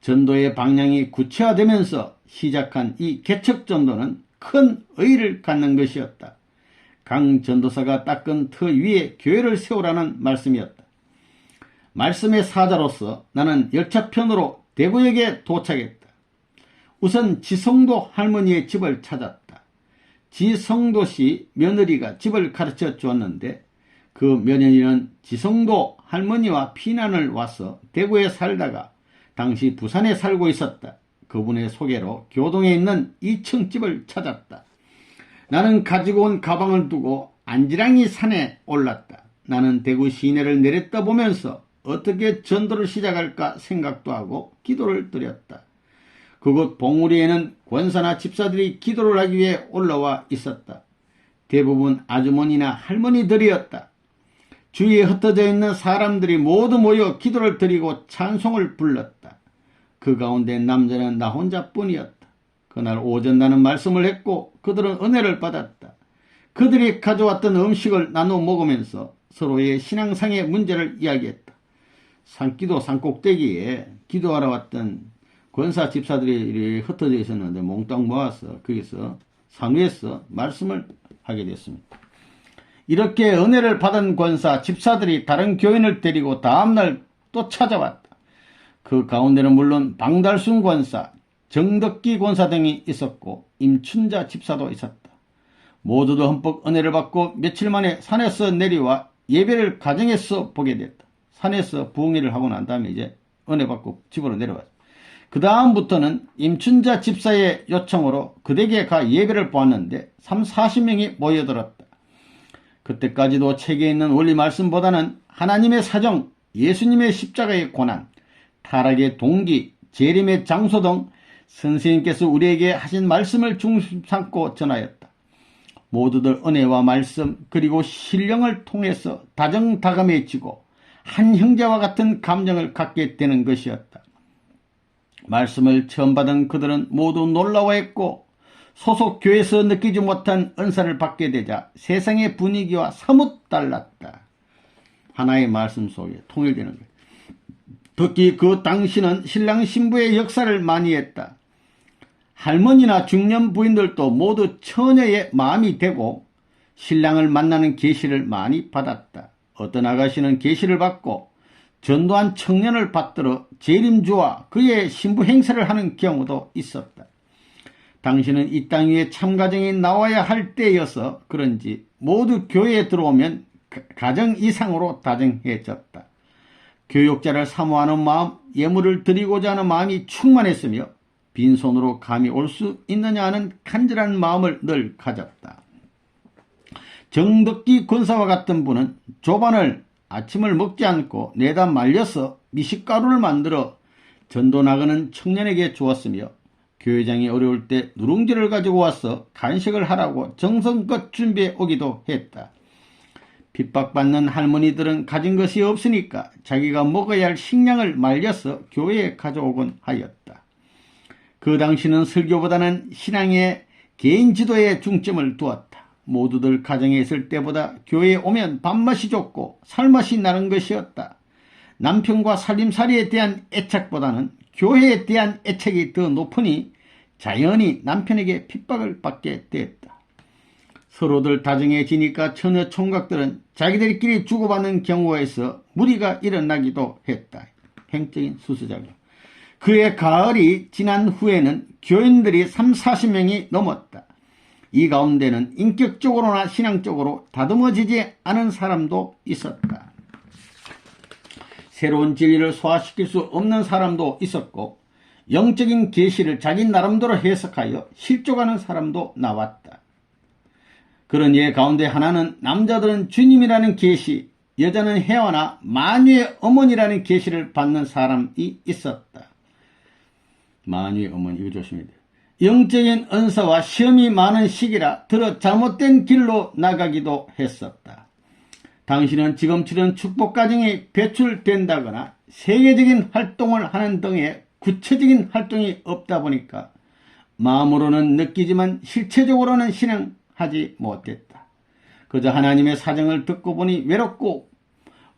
전도의 방향이 구체화되면서 시작한 이 개척 전도는 큰 의의를 갖는 것이었다. 강 전도사가 닦은 터 위에 교회를 세우라는 말씀이었다. 말씀의 사자로서 나는 열차편으로 대구역에 도착했다. 우선 지성도 할머니의 집을 찾았다. 지성도 씨 며느리가 집을 가르쳐 주었는데 그 며느리는 지성도 할머니와 피난을 와서 대구에 살다가 당시 부산에 살고 있었다. 그분의 소개로 교동에 있는 2층 집을 찾았다. 나는 가지고 온 가방을 두고 안지랑이 산에 올랐다. 나는 대구 시내를 내렸다 보면서 어떻게 전도를 시작할까 생각도 하고 기도를 드렸다. 그곳 봉우리에는 권사나 집사들이 기도를 하기 위해 올라와 있었다. 대부분 아주머니나 할머니들이었다. 주위에 흩어져 있는 사람들이 모두 모여 기도를 드리고 찬송을 불렀다. 그 가운데 남자는 나 혼자뿐이었다. 그날 오전 나는 말씀을 했고 그들은 은혜를 받았다. 그들이 가져왔던 음식을 나눠 먹으면서 서로의 신앙상의 문제를 이야기했다. 산기도 산꼭대기에 기도하러 왔던 권사 집사들이 흩어져 있었는데 몽땅 모아서 거기서 산위에서 말씀을 하게 됐습니다. 이렇게 은혜를 받은 권사 집사들이 다른 교인을 데리고 다음날 또 찾아왔다. 그 가운데는 물론 방달순 권사, 정덕기 권사 등이 있었고 임춘자 집사도 있었다. 모두도 흠뻑 은혜를 받고 며칠 만에 산에서 내려와 예배를 가정에서 보게 됐다. 산에서 부흥회를 하고 난 다음에 이제 은혜 받고 집으로 내려왔다. 그 다음부터는 임춘자 집사의 요청으로 그 댁에 가 예배를 보았는데 30-40명이 모여들었다. 그때까지도 책에 있는 원리 말씀보다는 하나님의 사정, 예수님의 십자가의 고난, 타락의 동기, 재림의 장소 등 선생님께서 우리에게 하신 말씀을 중심 삼고 전하였다. 모두들 은혜와 말씀 그리고 신령을 통해서 다정다감해지고 한 형제와 같은 감정을 갖게 되는 것이었다. 말씀을 처음 받은 그들은 모두 놀라워했고 소속 교회에서 느끼지 못한 은사를 받게 되자 세상의 분위기와 사뭇 달랐다. 하나의 말씀 속에 통일되는 것. 특히 그 당시는 신랑 신부의 역사를 많이 했다. 할머니나 중년 부인들도 모두 처녀의 마음이 되고 신랑을 만나는 계시를 많이 받았다. 어떤 아가씨는 계시를 받고 전도한 청년을 받들어 재림주와 그의 신부 행세를 하는 경우도 있었다. 당신은 이 땅 위에 참가정이 나와야 할 때여서 그런지 모두 교회에 들어오면 가정 이상으로 다정해졌다. 교육자를 사모하는 마음, 예물을 드리고자 하는 마음이 충만했으며 빈손으로 감히 올 수 있느냐 하는 간절한 마음을 늘 가졌다. 정덕기 권사와 같은 분은 조반을 아침을 먹지 않고 내다 말려서 미식가루를 만들어 전도 나가는 청년에게 주었으며 교회장이 어려울 때 누룽지를 가지고 와서 간식을 하라고 정성껏 준비해 오기도 했다. 핍박받는 할머니들은 가진 것이 없으니까 자기가 먹어야 할 식량을 말려서 교회에 가져오곤 하였다. 그 당시는 설교보다는 신앙의 개인 지도에 중점을 두었다. 모두들 가정에 있을 때보다 교회에 오면 밥맛이 좋고 살맛이 나는 것이었다. 남편과 살림살이에 대한 애착보다는 교회에 대한 애착이 더 높으니 자연히 남편에게 핍박을 받게 되었다. 서로들 다정해지니까 처녀 총각들은 자기들끼리 주고받는 경우가 있어 무리가 일어나기도 했다. 행적인 수수작용. 그해 가을이 지난 후에는 교인들이 30-40명이 넘었다. 이 가운데는 인격적으로나 신앙적으로 다듬어지지 않은 사람도 있었다. 새로운 진리를 소화시킬 수 없는 사람도 있었고 영적인 계시를 자기 나름대로 해석하여 실족하는 사람도 나왔다. 그런 예 가운데 하나는 남자들은 주님이라는 계시, 여자는 해와나 만유의 어머니라는 계시를 받는 사람이 있었다. 만유의 어머니, 이거 조심해야 돼요. 영적인 은사와 시험이 많은 시기라 들어 잘못된 길로 나가기도 했었다. 당신은 지금처럼 축복가정에 배출된다거나 세계적인 활동을 하는 등의 구체적인 활동이 없다 보니까 마음으로는 느끼지만 실체적으로는 실행하지 못했다. 그저 하나님의 사정을 듣고 보니 외롭고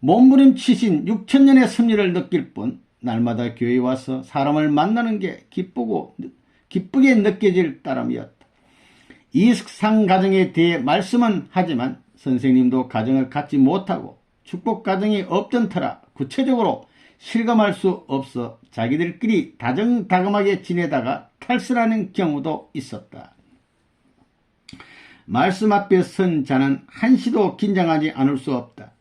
몸부림치신 6000년의 섭리를 느낄 뿐 날마다 교회에 와서 사람을 만나는 게 기쁘게 느껴질 따름이었다. 이삭 가정에 대해 말씀은 하지만 선생님도 가정을 갖지 못하고 축복 가정이 없던 터라 구체적으로 실감할 수 없어 자기들끼리 다정다감하게 지내다가 탈선하는 경우도 있었다. 말씀 앞에 선 자는 한시도 긴장하지 않을 수 없다.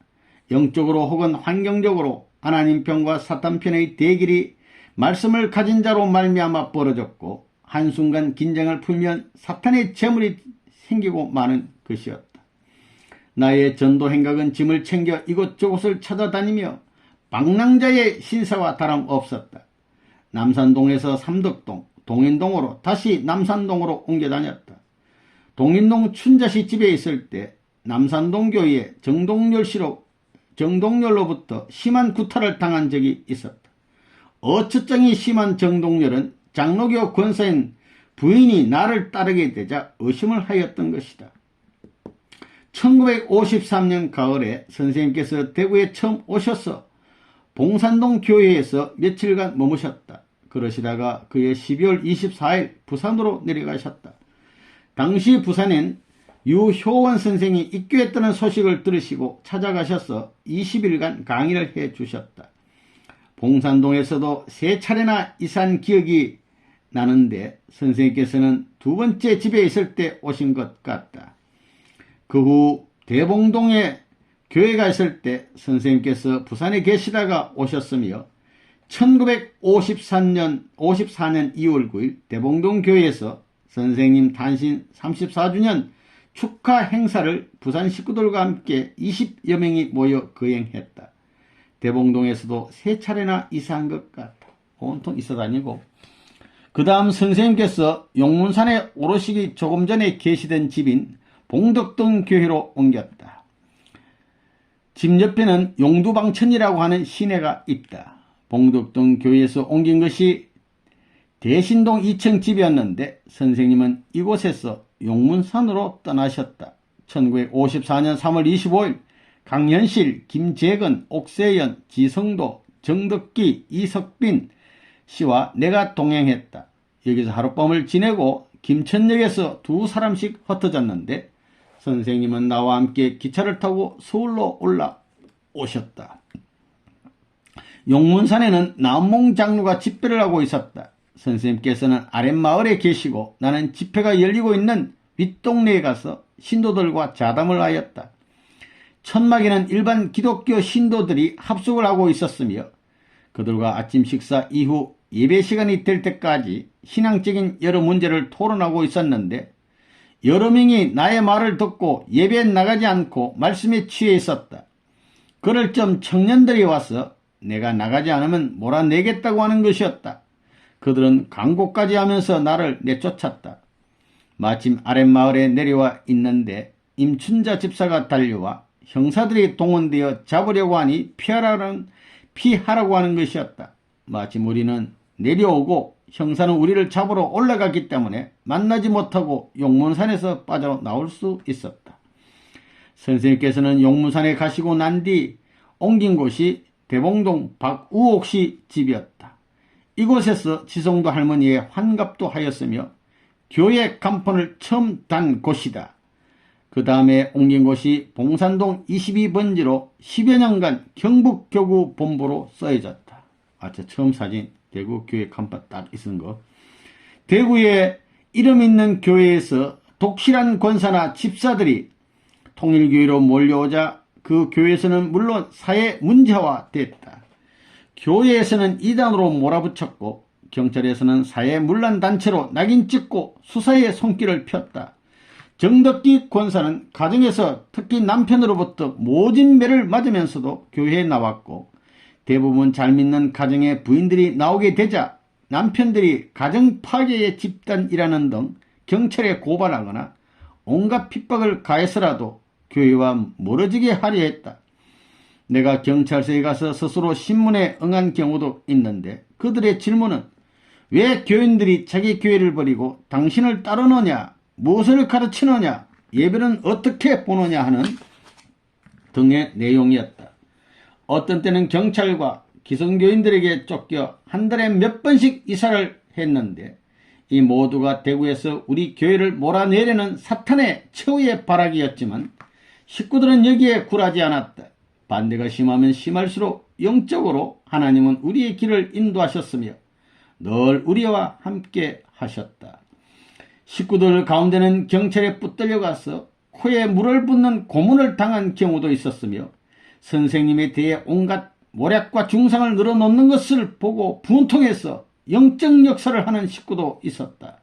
영적으로 혹은 환경적으로 하나님 편과 사탄 편의 대결이 말씀을 가진 자로 말미암아 벌어졌고 한순간 긴장을 풀면 사탄의 재물이 생기고 마는 것이었다. 나의 전도 행각은 짐을 챙겨 이곳저곳을 찾아다니며 방랑자의 신사와 다름없었다. 남산동에서 삼덕동, 동인동으로 다시 남산동으로 옮겨 다녔다. 동인동 춘자씨 집에 있을 때 남산동 교회에 정동열로부터 심한 구타를 당한 적이 있었다. 어처쩡히 심한 정동열은 장로교 권사인 부인이 나를 따르게 되자 의심을 하였던 것이다. 1953년 가을에 선생님께서 대구에 처음 오셔서 봉산동 교회에서 며칠간 머무셨다. 그러시다가 그해 12월 24일 부산으로 내려가셨다. 당시 부산엔 유효원 선생이 입교했다는 소식을 들으시고 찾아가셔서 20일간 강의를 해주셨다. 봉산동에서도 3차례나 이사한 기억이 나는데 선생님께서는 두 번째 집에 있을 때 오신 것 같다. 그 후 대봉동에 교회가 있을 때 선생님께서 부산에 계시다가 오셨으며 1954년 2월 9일 대봉동 교회에서 선생님 탄신 34주년 축하 행사를 부산 식구들과 함께 20여 명이 모여 거행했다. 대봉동에서도 3차례나 이사한 것 같다. 온통 있어 다니고 그 다음 선생님께서 용문산에 오르시기 조금 전에 계시던 집인 봉덕동 교회로 옮겼다. 집 옆에는 용두방천이라고 하는 시내가 있다. 봉덕동 교회에서 옮긴 것이 대신동 2층 집이었는데 선생님은 이곳에서 용문산으로 떠나셨다. 1954년 3월 25일 강현실, 김재근, 옥세연, 지성도, 정덕기, 이석빈 씨와 내가 동행했다. 여기서 하룻밤을 지내고 김천역에서 2사람씩 흩어졌는데 선생님은 나와 함께 기차를 타고 서울로 올라오셨다. 용문산에는 남몽 장로가 집회를 하고 있었다. 선생님께서는 아랫마을에 계시고 나는 집회가 열리고 있는 윗동네에 가서 신도들과 자담을 하였다. 천막에는 일반 기독교 신도들이 합숙을 하고 있었으며 그들과 아침 식사 이후 예배 시간이 될 때까지 신앙적인 여러 문제를 토론하고 있었는데 여러 명이 나의 말을 듣고 예배에 나가지 않고 말씀에 취해 있었다. 그럴 점 청년들이 와서 내가 나가지 않으면 몰아내겠다고 하는 것이었다. 그들은 광고까지 하면서 나를 내쫓았다. 마침 아랫마을에 내려와 있는데 임춘자 집사가 달려와 형사들이 동원되어 잡으려고 하니 피하라고 하는 것이었다. 마침 우리는 내려오고 형사는 우리를 잡으러 올라갔기 때문에 만나지 못하고 용문산에서 빠져나올 수 있었다. 선생님께서는 용문산에 가시고 난 뒤 옮긴 곳이 대봉동 박우옥 씨 집이었다. 이곳에서 지성도 할머니의 환갑도 하였으며 교회 간판을 처음 단 곳이다. 그 다음에 옮긴 곳이 봉산동 22번지로 10여 년간 경북교구 본부로 써여졌다. 처음 사진 대구 교회 간판 딱 있은 거. 대구에 이름 있는 교회에서 독실한 권사나 집사들이 통일교회로 몰려오자 그 교회에서는 물론 사회 문제화됐다. 교회에서는 이단으로 몰아붙였고 경찰에서는 사회 문란단체로 낙인 찍고 수사에 손길을 폈다. 정덕기 권사는 가정에서 특히 남편으로부터 모진매를 맞으면서도 교회에 나왔고 대부분 잘 믿는 가정의 부인들이 나오게 되자 남편들이 가정 파괴의 집단이라는 등 경찰에 고발하거나 온갖 핍박을 가해서라도 교회와 멀어지게 하려 했다. 내가 경찰서에 가서 스스로 신문에 응한 경우도 있는데 그들의 질문은 왜 교인들이 자기 교회를 버리고 당신을 따르느냐, 무엇을 가르치느냐, 예배는 어떻게 보느냐 하는 등의 내용이었다. 어떤 때는 경찰과 기성교인들에게 쫓겨 한 달에 몇 번씩 이사를 했는데 이 모두가 대구에서 우리 교회를 몰아내려는 사탄의 최후의 발악이었지만 식구들은 여기에 굴하지 않았다. 반대가 심하면 심할수록 영적으로 하나님은 우리의 길을 인도하셨으며 늘 우리와 함께 하셨다. 식구들 가운데는 경찰에 붙들려가서 코에 물을 붓는 고문을 당한 경우도 있었으며 선생님에 대해 온갖 모략과 중상을 늘어놓는 것을 보고 분통해서 영적 역사를 하는 식구도 있었다.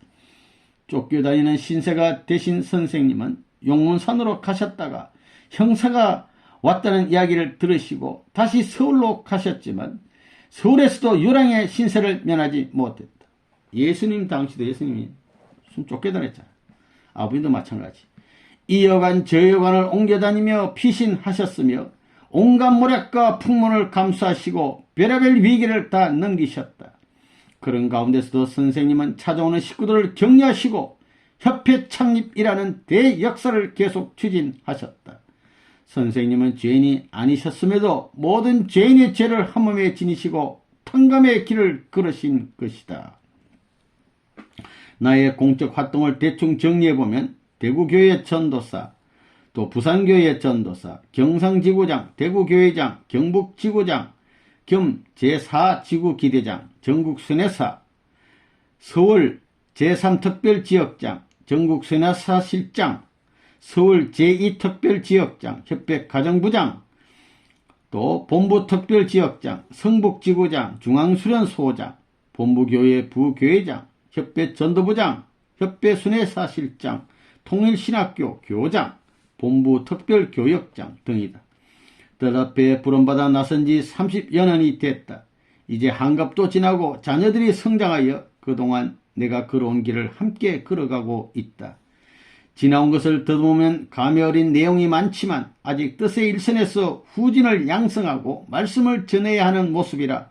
쫓겨다니는 신세가 되신 선생님은 용문산으로 가셨다가 형사가 왔다는 이야기를 들으시고 다시 서울로 가셨지만 서울에서도 유랑의 신세를 면하지 못했다. 예수님 당시도 예수님이 숨 쫓겨다녔잖아. 아버지도 마찬가지. 이 여관 저 여관을 옮겨다니며 피신하셨으며 온갖 모략과 풍문을 감수하시고 별의별 위기를 다 넘기셨다. 그런 가운데서도 선생님은 찾아오는 식구들을 격려하시고 협회 창립이라는 대역사를 계속 추진하셨다. 선생님은 죄인이 아니셨음에도 모든 죄인의 죄를 한 몸에 지니시고 탕감의 길을 걸으신 것이다. 나의 공적 활동을 대충 정리해보면 대구교회 전도사, 또 부산교회 전도사, 경상지구장, 대구교회장, 경북지구장, 겸 제4지구기대장, 전국순회사, 서울 제3특별지역장, 전국순회사실장, 서울 제2특별지역장, 협백가정부장, 또 본부특별지역장, 성북지구장, 중앙수련소장, 본부교회 부교회장, 협배전도부장, 협배순회사실장, 통일신학교 교장, 본부특별교역장 등이다. 뜻앞에 부름받아 나선 지 30여 년이 됐다. 이제 한갑도 지나고 자녀들이 성장하여 그동안 내가 걸어온 길을 함께 걸어가고 있다. 지나온 것을 더듬으면 감회 어린 내용이 많지만 아직 뜻의 일선에서 후진을 양성하고 말씀을 전해야 하는 모습이라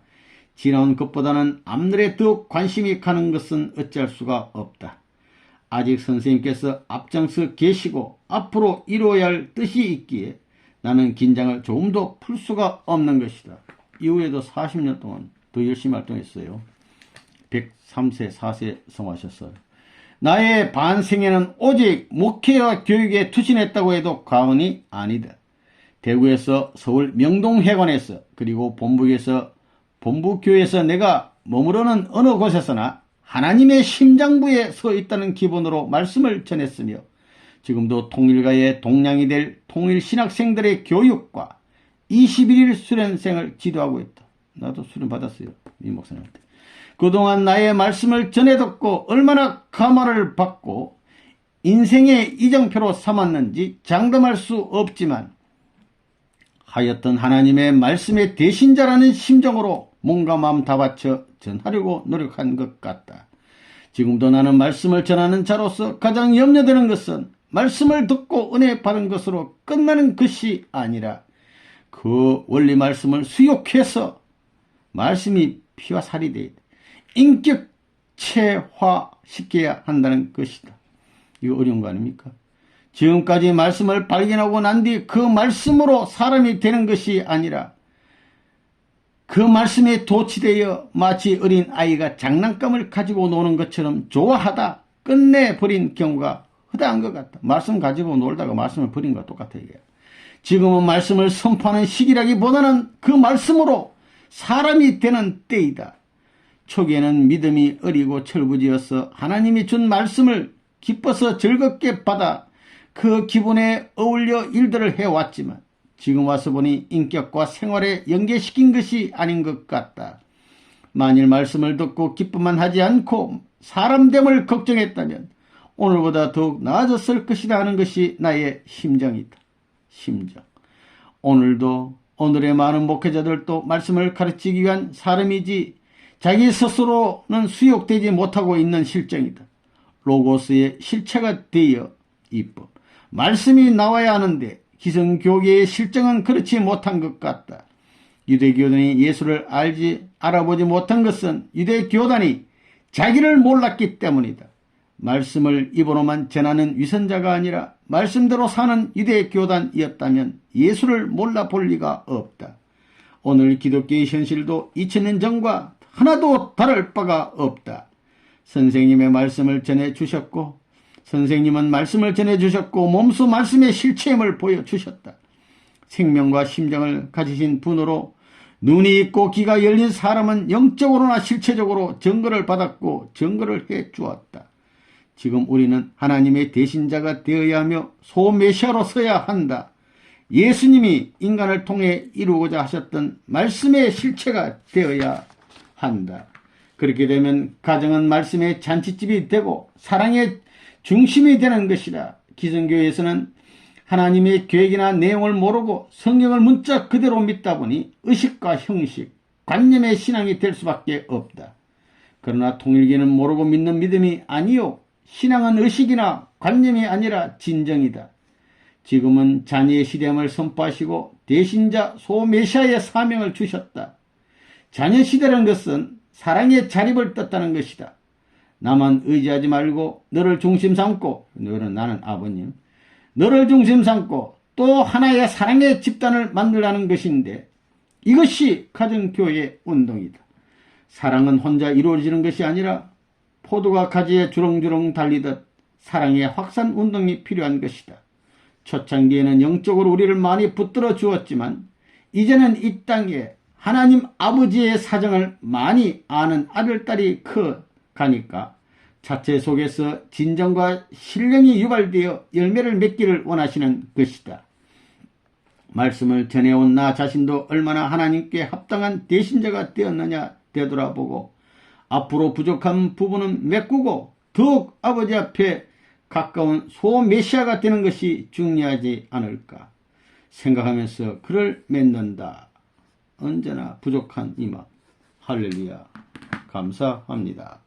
지나온 것보다는 앞날에 더욱 관심이 가는 것은 어찌할 수가 없다. 아직 선생님께서 앞장서 계시고 앞으로 이루어야 할 뜻이 있기에 나는 긴장을 조금도 풀 수가 없는 것이다. 이후에도 40년 동안 더 열심히 활동했어요. 103세 4세 성하셨어요. 나의 반생애는 오직 목회와 교육에 투신했다고 해도 과언이 아니다. 대구에서 서울 명동회관에서 그리고 본부교회에서 내가 머무르는 어느 곳에서나 하나님의 심장부에 서 있다는 기본으로 말씀을 전했으며 지금도 통일가의 동량이 될 통일신학생들의 교육과 21일 수련생을 지도하고 있다. 나도 수련 받았어요. 이 목사님한테. 그동안 나의 말씀을 전해 듣고 얼마나 감화를 받고 인생의 이정표로 삼았는지 장담할 수 없지만 하여튼 하나님의 말씀의 대신자라는 심정으로 몸과 마음 다 바쳐 전하려고 노력한 것 같다. 지금도 나는 말씀을 전하는 자로서 가장 염려되는 것은 말씀을 듣고 은혜 받은 것으로 끝나는 것이 아니라 그 원리 말씀을 수욕해서 말씀이 피와 살이 되어 인격 실체화시켜야 한다는 것이다. 이거 어려운 거 아닙니까? 지금까지 말씀을 발견하고 난 뒤 그 말씀으로 사람이 되는 것이 아니라 그 말씀에 도취되어 마치 어린 아이가 장난감을 가지고 노는 것처럼 좋아하다 끝내버린 경우가 허다한 것 같다. 말씀 가지고 놀다가 말씀을 버린 것과 똑같아. 이게. 지금은 말씀을 선포하는 시기라기보다는 그 말씀으로 사람이 되는 때이다. 초기에는 믿음이 어리고 철부지어서 하나님이 준 말씀을 기뻐서 즐겁게 받아 그 기분에 어울려 일들을 해왔지만 지금 와서 보니 인격과 생활에 연계시킨 것이 아닌 것 같다. 만일 말씀을 듣고 기쁨만 하지 않고 사람됨을 걱정했다면 오늘보다 더욱 나아졌을 것이다 하는 것이 나의 심정이다. 심정. 오늘도 오늘의 많은 목회자들도 말씀을 가르치기 위한 사람이지 자기 스스로는 수용되지 못하고 있는 실정이다. 로고스의 실체가 되어 입법. 말씀이 나와야 하는데 기성교계의 실정은 그렇지 못한 것 같다. 유대교단이 예수를 알아보지 못한 것은 유대교단이 자기를 몰랐기 때문이다. 말씀을 입으로만 전하는 위선자가 아니라 말씀대로 사는 유대교단이었다면 예수를 몰라볼 리가 없다. 오늘 기독교의 현실도 2000년 전과 하나도 다를 바가 없다. 선생님의 말씀을 전해주셨고 선생님은 말씀을 전해주셨고 몸소 말씀의 실체임을 보여주셨다. 생명과 심정을 가지신 분으로 눈이 있고 귀가 열린 사람은 영적으로나 실체적으로 증거를 받았고 증거를 해주었다. 지금 우리는 하나님의 대신자가 되어야 하며 소메시아로 서야 한다. 예수님이 인간을 통해 이루고자 하셨던 말씀의 실체가 되어야 한다. 그렇게 되면 가정은 말씀의 잔치집이 되고 사랑의 중심이 되는 것이다. 기성교회에서는 하나님의 계획이나 내용을 모르고 성경을 문자 그대로 믿다 보니 의식과 형식, 관념의 신앙이 될 수밖에 없다. 그러나 통일교는 모르고 믿는 믿음이 아니요. 신앙은 의식이나 관념이 아니라 진정이다. 지금은 자녀의 시대임을 선포하시고 대신자 소메시아의 사명을 주셨다. 자녀 시대라는 것은 사랑의 자립을 뜻하는 것이다. 나만 의지하지 말고 너를 중심 삼고, 너는 나는 아버님, 너를 중심 삼고 또 하나의 사랑의 집단을 만들라는 것인데 이것이 가정교회 운동이다. 사랑은 혼자 이루어지는 것이 아니라 포도가 가지에 주렁주렁 달리듯 사랑의 확산 운동이 필요한 것이다. 초창기에는 영적으로 우리를 많이 붙들어 주었지만 이제는 이 땅에 하나님 아버지의 사정을 많이 아는 아들딸이 커가니까 자체 속에서 진정과 신령이 유발되어 열매를 맺기를 원하시는 것이다. 말씀을 전해온 나 자신도 얼마나 하나님께 합당한 대신자가 되었느냐 되돌아보고 앞으로 부족한 부분은 메꾸고 더욱 아버지 앞에 가까운 소메시아가 되는 것이 중요하지 않을까 생각하면서 글을 맺는다. 언제나 부족한 이마. 할렐루야. 감사합니다.